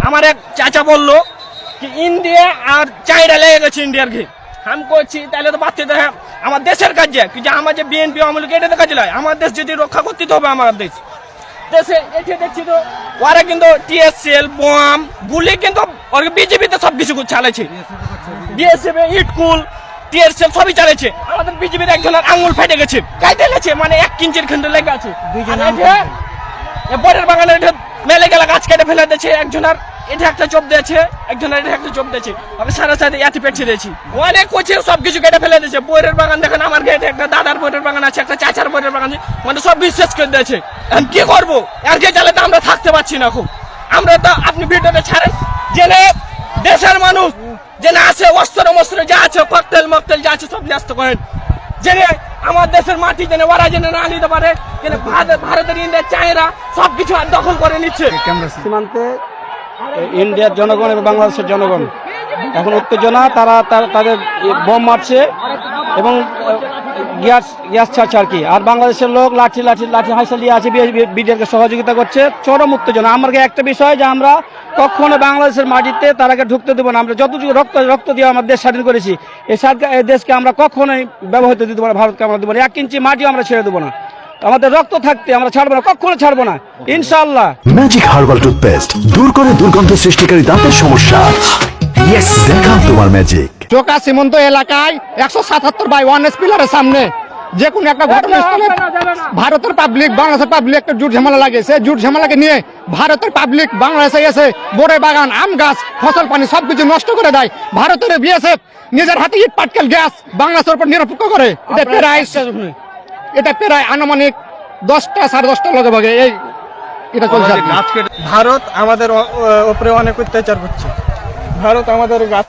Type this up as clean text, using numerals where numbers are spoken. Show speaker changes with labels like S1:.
S1: আমার এক চাচা বললো কি ইন্ডিয়া আর চাইনা লেগে গেছে ইন্ডিয়ার ঘি। আমি করছি তাহলে তো বাচ্চা দেখে আমার দেশের কাজে যে আমার যে বিএনপি আমল এটা তো কাজে লাগে, আমার দেশ যদি রক্ষা করতে হবে আমার দেশে এসে দেখছি তো ওরা কিন্তু টিএসএল বোম গুলি কিন্তু বিজেপিতে সব কিছু চালাইছে, বিএসএফ ইটকুল টিএসএল সবই চালাইছে। আমাদের বিজেপির একজনের আঙুল ফেটে গেছে, কাইতে গেছে, মানে 1 ইঞ্চির খন্ড লেগে আছে। বরের বাগানে মেলে গেলা গাছ কেটে ফেলে দিয়েছে, একজনের এটা একটা চোপ দিয়েছে, একজনের এটা একটা চোপ দিয়েছে, আমি সারা সাথে এটি পেটছে দিয়েছি, অনেক কোচে সবকিছু কেটে ফেলে দিয়েছে। বইয়ের বাগান দেখেন, আমার গেটে একটা দাদার বইয়ের বাগান আছে, একটা চাচার বইয়ের বাগান আছে, মানে সব বিশ্বাস করে দিয়েছে। এখন কি করবো, আর যে জ্বালাতে আমরা থাকতে পারছি না খুব। আমরা তো আপনি ভিডিওটা ছাড়েন, জেনে দেশের মানুষ জেনে আছে অস্ত্র মস্ত্র যা আছে, ককটেল মকটেল যা আছে সব ন্যস্ত করেন, জেনে আমার দেশের মাটি জেনে ওরা জেনে না নিতে পারে, জেনে ভারতের ইন্ডিয়া চায়না সবকিছু দখল করে নিচ্ছে।
S2: সীমান্তে ইন্ডিয়ার জনগণ এবং বাংলাদেশের জনগণ এখন উত্তেজনা, তারা তাদের বোম মারছে এবং গ্যাস ছাড়ছে আর কি। আর বাংলাদেশের লোক লাঠি হাইসা নিয়ে আছে, বিডিআরকে সহযোগিতা করছে, চরম উত্তেজনা। আমার একটা বিষয় যে আমরা কখনো বাংলাদেশের মাটিতে তারাকে ঢুকতে দেবো না। আমরা যতটুকু রক্ত দিয়ে আমার দেশ স্বাধীন করেছি, এই দেশকে আমরা কখনোই ব্যবহৃত দিতে পারি, ভারতকে আমরা দেবো না, 1 ইঞ্চি মাটিও আমরা ছেড়ে দেবো না। আমাদের রক্ত থাকতে আমরা ছাড়বো না, কখনো ছাড়বো না, ইনশাআল্লাহ।
S3: ম্যাজিক হার্বাল টুথপেস্ট দূর করে দুর্গন্ধ সৃষ্টিকারী দাঁতের সমস্যা। ইয়েস, দেখাও তোমার ম্যাজিক।
S4: চোকা সীমান্ত এলাকায় 177/1 পিলারের সামনে যে কোনো একটা ঘটনাস্থলে ভারতের পাবলিক বাংলাদেশের পাবলিক একটা জুট ঝামেলা লাগেছে। জুট ঝামেলাকে নিয়ে ভারতের পাবলিক বাংলাদেশে এসে বড়ে বাগান, আম গাছ, ফসল পানি সবকিছু নষ্ট করে দেয়। ভারতের বিএসএফ নিজের হাতে ইট পাটকেল গ্যাস বাংলাদেশের উপর নিরপেক্ষ করে। এটা প্রায় আনুমানিক 10টা 10:30 লগে ভাগে এটা চলছে।
S1: ভারত আমাদের উপরে অনেক অত্যাচার করছে, ভারত আমাদের গাছ